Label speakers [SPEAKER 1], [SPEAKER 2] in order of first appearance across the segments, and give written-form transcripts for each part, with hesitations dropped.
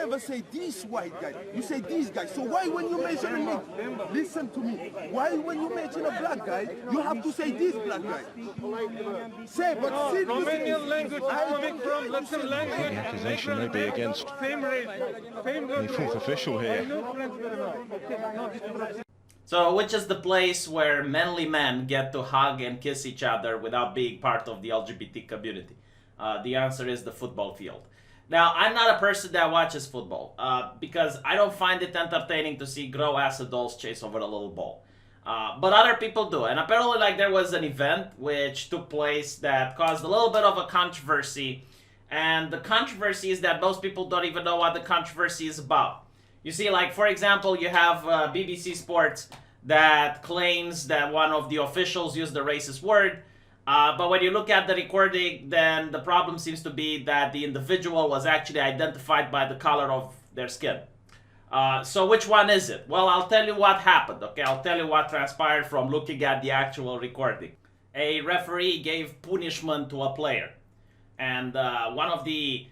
[SPEAKER 1] never say this white guy. You say these guys. So why when you mention a nigga, listen to me. Why when you mention a black guy, you have to say this black guy? Say, but see,
[SPEAKER 2] Romanian language coming from Latin language.
[SPEAKER 3] The accusation may be against the fourth official here.
[SPEAKER 4] So, which is the place where manly men get to hug and kiss each other without being part of the LGBT community? The answer is the football field. Now, I'm not a person that watches football because I don't find it entertaining to see grow-ass adults chase over a little ball. But other people do. And apparently, like, there was an event which took place that caused a little bit of a controversy. And the controversy is that most people don't even know what the controversy is about. You see, like, for example, you have BBC Sports that claims that one of the officials used a racist word. But when you look at the recording, then the problem seems to be that the individual was actually identified by the color of their skin. So which one is it? Well, I'll tell you what happened, okay? I'll tell you what transpired from looking at the actual recording. A referee gave punishment to a player. And one of the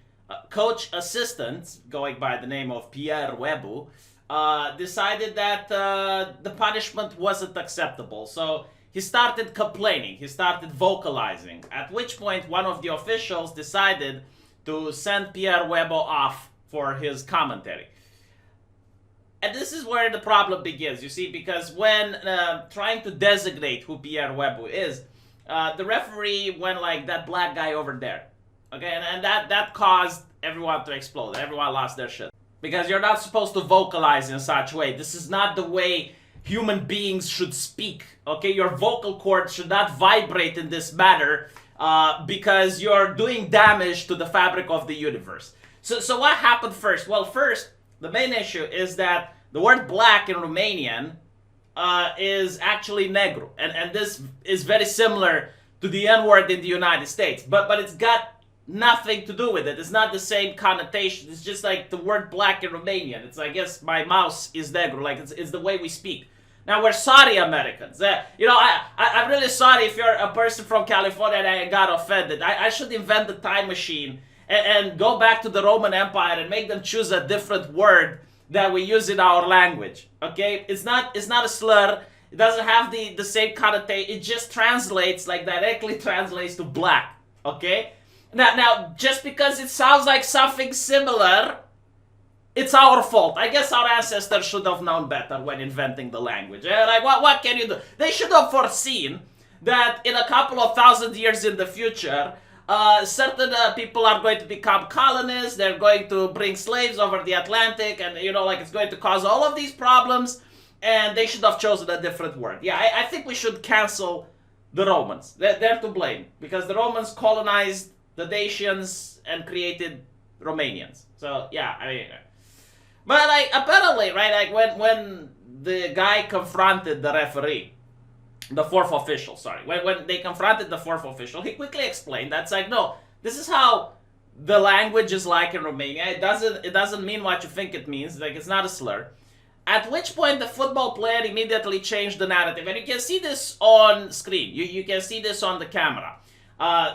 [SPEAKER 4] coach assistants, going by the name of Pierre Webu, decided that the punishment wasn't acceptable. So he started complaining, he started vocalizing, at which point one of the officials decided to send Pierre Webu off for his commentary. And this is where the problem begins, you see, because when trying to designate who Pierre Webu is, the referee went like, that black guy over there. Okay, and that caused everyone to explode. Everyone lost their shit. Because you're not supposed to vocalize in such a way. This is not the way human beings should speak. Okay, your vocal cords should not vibrate in this manner because you're doing damage to the fabric of the universe. So what happened first? Well, first, the main issue is that the word black in Romanian is actually negru. And this is very similar to the N-word in the United States. But it's got nothing to do with it. It's not the same connotation. It's just like the word black in Romanian. It's, I guess, my mouse is negro. Like, it's the way we speak. Now, we're sorry, Americans. You know, I'm really sorry if you're a person from California and got offended. I should invent the time machine and go back to the Roman Empire and make them choose a different word that we use in our language. Okay? It's not a slur. It doesn't have the same connotation. It just translates, like directly translates to black. Okay? Now, just because it sounds like something similar, it's our fault. I guess our ancestors should have known better when inventing the language. Like, what can you do? They should have foreseen that in a couple of thousand years in the future, certain people are going to become colonists. They're going to bring slaves over the Atlantic, and, you know, like, it's going to cause all of these problems, and they should have chosen a different word. Yeah, I think we should cancel the Romans. They're to blame, because the Romans colonized the Dacians and created Romanians. So, yeah, I mean... But, like, apparently, right, like, when the guy confronted the referee, the fourth official, sorry, when they confronted the fourth official, he quickly explained that's like, no, this is how the language is like in Romania. It doesn't mean what you think it means. Like, it's not a slur. At which point, the football player immediately changed the narrative. And you can see this on screen. You can see this on the camera.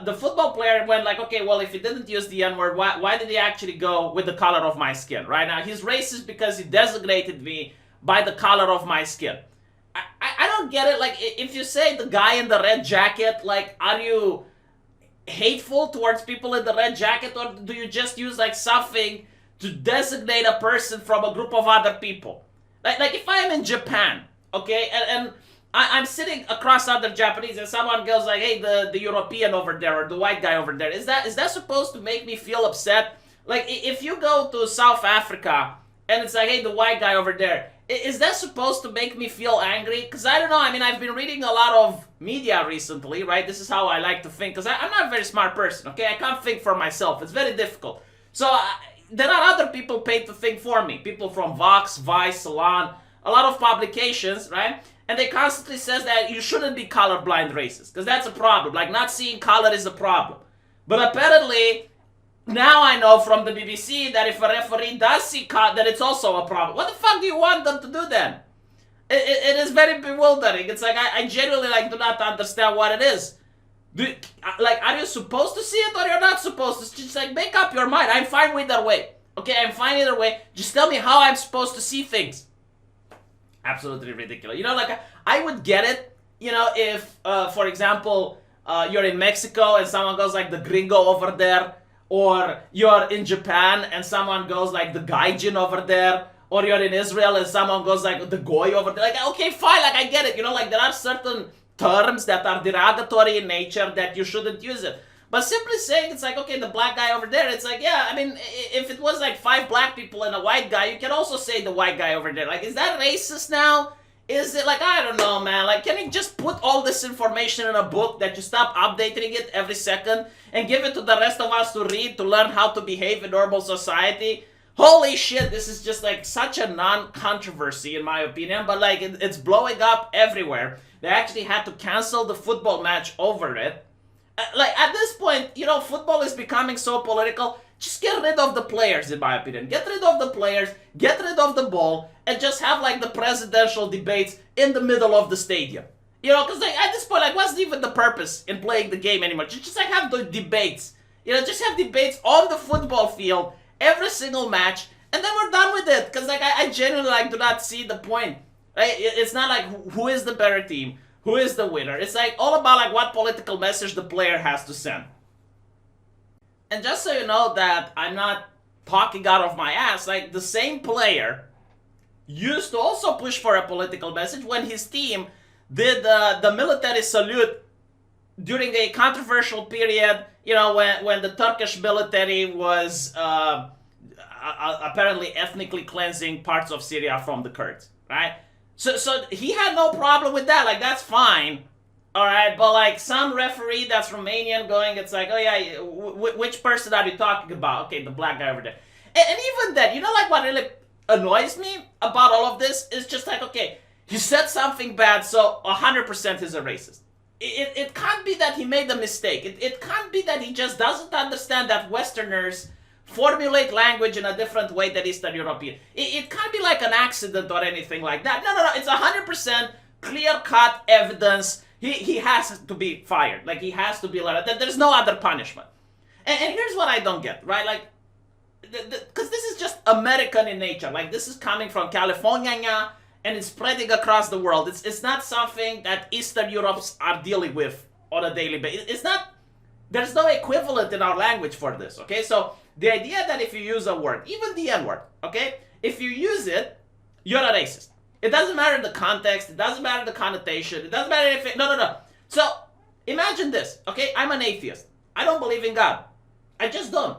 [SPEAKER 4] The football player went like, okay, well, if he didn't use the N-word, why did he actually go with the color of my skin, right? Now, he's racist because he designated me by the color of my skin. I don't get it. Like, if you say the guy in the red jacket, like, are you hateful towards people in the red jacket, or do you just use, like, something to designate a person from a group of other people? Like if I am in Japan, okay, and I'm sitting across other Japanese and someone goes like, hey, the European over there or the white guy over there, is that supposed to make me feel upset? Like, if you go to South Africa and it's like, hey, the white guy over there, is that supposed to make me feel angry? Because I don't know, I mean, I've been reading a lot of media recently, right? This is how I like to think, because I'm not a very smart person, okay? I can't think for myself. It's very difficult. So there are other people paid to think for me. People from Vox, Vice, Salon, a lot of publications, right? And they constantly says that you shouldn't be colorblind racist, because that's a problem. Like, not seeing color is a problem. But apparently, now I know from the BBC that if a referee does see color, that it's also a problem. What the fuck do you want them to do then? It is very bewildering. It's like, I genuinely, like, do not understand what it is. Like, are you supposed to see it or you're not supposed to? Just, like, make up your mind. I'm fine with either way. Okay, I'm fine either way. Just tell me how I'm supposed to see things. Absolutely ridiculous. You know, like, I would get it, you know, if, for example, you're in Mexico and someone goes like the gringo over there, or you're in Japan and someone goes like the gaijin over there, or you're in Israel and someone goes like the goy over there. Like, okay, fine, like, I get it. You know, like, there are certain terms that are derogatory in nature that you shouldn't use it. But simply saying it's like, okay, the black guy over there, it's like, yeah, I mean, if it was like 5 black people and a white guy, you can also say the white guy over there. Like, is that racist now? Is it like, I don't know, man. Like, can you just put all this information in a book that you stop updating it every second and give it to the rest of us to read, to learn how to behave in normal society? Holy shit, this is just like such a non-controversy in my opinion, but like it's blowing up everywhere. They actually had to cancel the football match over it. Like, at this point, you know, football is becoming so political. Just get rid of the players, in my opinion. Get rid of the players, get rid of the ball, and just have, like, the presidential debates in the middle of the stadium. You know, because, like, at this point, like, what's even the purpose in playing the game anymore? Just like, have the debates. You know, just have debates on the football field, every single match, and then we're done with it. Because, like, I genuinely, like, do not see the point. Right? It's not like, who is the better team? Who is the winner? It's like all about like what political message the player has to send. And just so you know that I'm not talking out of my ass, like the same player used to also push for a political message when his team did the military salute during a controversial period, you know, when the Turkish military was apparently ethnically cleansing parts of Syria from the Kurds, right? So he had no problem with that, like, that's fine, alright, but like some referee that's Romanian going, it's like, oh yeah, which person are you talking about? Okay, the black guy over there. And even then, you know, like, what really annoys me about all of this is just like, okay, he said something bad, so 100% he's a racist. It can't be that he made a mistake. It can't be that he just doesn't understand that Westerners formulate language in a different way than Eastern European. It can't be like an accident or anything like that. No. It's 100% clear-cut evidence. He has to be fired. Like, he has to be let out. There's no other punishment. And here's what I don't get, right? Like, because this is just American in nature. Like, this is coming from California, and it's spreading across the world. It's not something that Eastern Europe's are dealing with on a daily basis. It's not, there's no equivalent in our language for this, okay? So, the idea that if you use a word, even the N-word, okay? If you use it, you're a racist. It doesn't matter the context, it doesn't matter the connotation, it doesn't matter if it, no. So, imagine this, okay? I'm an atheist. I don't believe in God. I just don't.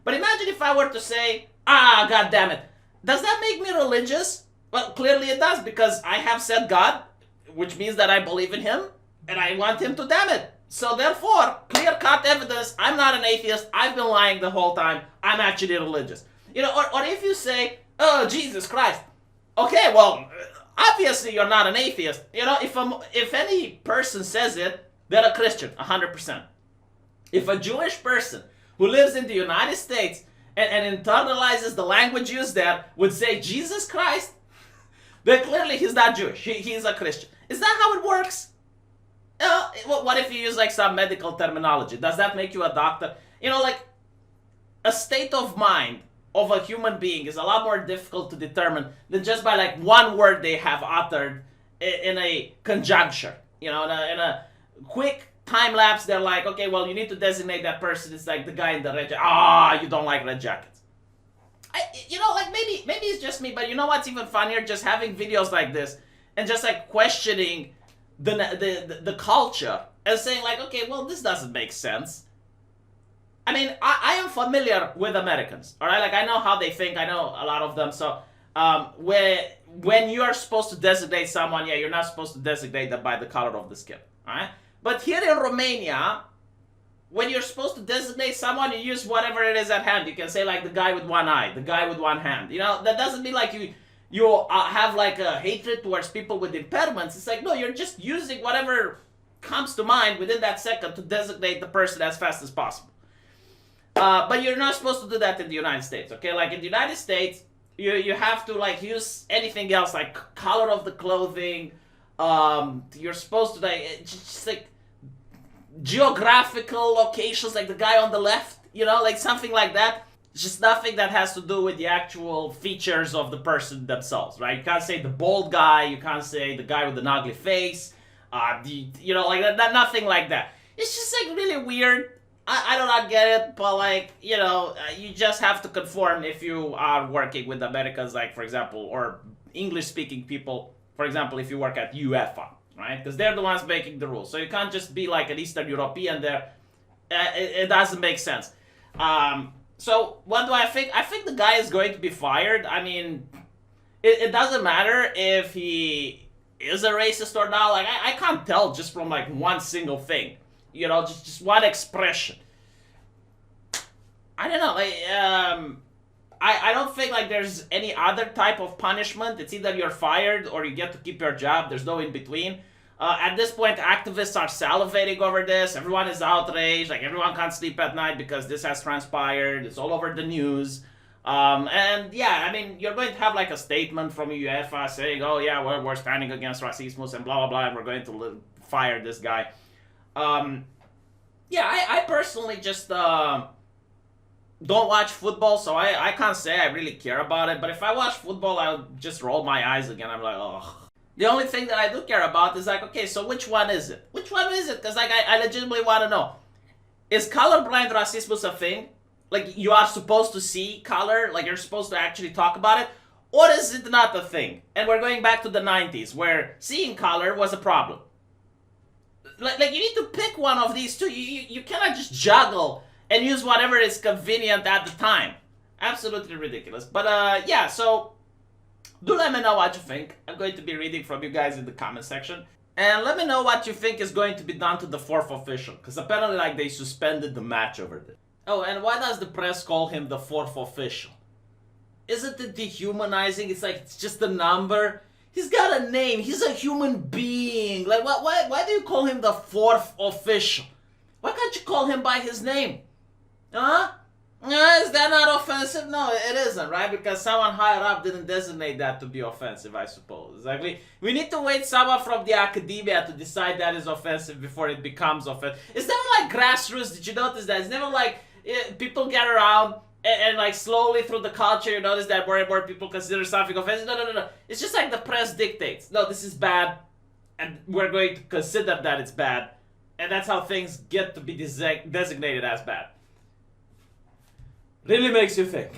[SPEAKER 4] But imagine if I were to say, God damn it. Does that make me religious? Well, clearly it does, because I have said God, which means that I believe in him, and I want him to damn it. So therefore, clear-cut evidence, I'm not an atheist, I've been lying the whole time, I'm actually religious. You know, or if you say, oh, Jesus Christ. Okay, well, obviously you're not an atheist. You know, if any person says it, they're a Christian, 100%. If a Jewish person who lives in the United States and internalizes the language used there would say Jesus Christ, then clearly he's not Jewish, he's a Christian. Is that how it works? What if you use like some medical terminology? Does that make you a doctor? You know, like, a state of mind of a human being is a lot more difficult to determine than just by like one word they have uttered in a conjuncture. You know, in a quick time lapse, they're like, okay, well, you need to designate that person. It's like the guy in the red jacket. You don't like red jackets. You know, like, maybe it's just me, but you know what's even funnier? Just having videos like this and just like questioning the culture and saying like, okay, well, this doesn't make sense. I mean, I am familiar with Americans, all right? Like, I know how they think. I know a lot of them. So when you are supposed to designate someone, yeah, you're not supposed to designate them by the color of the skin, all right? But here in Romania, when you're supposed to designate someone, you use whatever it is at hand. You can say like the guy with one eye, the guy with one hand. You know, that doesn't mean like you have like a hatred towards people with impairments. It's like, no, you're just using whatever comes to mind within that second to designate the person as fast as possible. But you're not supposed to do that in the United States, okay? Like, in the United States, you have to like use anything else, like color of the clothing. You're supposed to like just like geographical locations, like the guy on the left, you know, like something like that. It's just nothing that has to do with the actual features of the person themselves, right? You can't say the bald guy, you can't say the guy with an ugly face, you know, like that, nothing like that. It's just like really weird. I do not get it, but like, you know, you just have to conform if you are working with Americans, like for example, or English-speaking people, for example, if you work at UEFA, right? Because they're the ones making the rules. So you can't just be like an Eastern European there. It doesn't make sense. So what do I think? I think the guy is going to be fired. I mean, it doesn't matter if he is a racist or not. Like I can't tell just from like one single thing. You know, just one expression. I don't know. Like I don't think like there's any other type of punishment. It's either you're fired or you get to keep your job. There's no in between. At this point, activists are salivating over this. Everyone is outraged. Like, everyone can't sleep at night because this has transpired. It's all over the news. And, yeah, I mean, you're going to have, like, a statement from UEFA saying, oh, yeah, we're standing against racism and blah, blah, blah, and we're going to fire this guy. Yeah, I personally just don't watch football, so I can't say I really care about it. But if I watch football, I'll just roll my eyes again. I'm like, oh. The only thing that I do care about is like, okay, so which one is it? Which one is it? Because like I legitimately want to know. Is colorblind racism a thing? Like you are supposed to see color? Like you're supposed to actually talk about it? Or is it not a thing? And we're going back to the 90s where seeing color was a problem. Like you need to pick one of these two. You cannot just juggle and use whatever is convenient at the time. Absolutely ridiculous. But yeah, so do let me know what you think. I'm going to be reading from you guys in the comment section. And let me know what you think is going to be done to the fourth official. Because apparently like they suspended the match over this. Oh, and why does the press call him the fourth official? Isn't it dehumanizing? It's like, it's just a number. He's got a name. He's a human being. Like, why do you call him the fourth official? Why can't you call him by his name? Huh? Is that not offensive? No, it isn't, right? Because someone higher up didn't designate that to be offensive, I suppose. Exactly. We need to wait someone from the academia to decide that is offensive before it becomes offensive. It's never like grassroots. Did you notice that? It's never like people get around and like slowly through the culture you notice that more and more people consider something offensive. No. It's just like the press dictates. No, this is bad, and we're going to consider that it's bad. And that's how things get to be designated as bad. Really makes you think.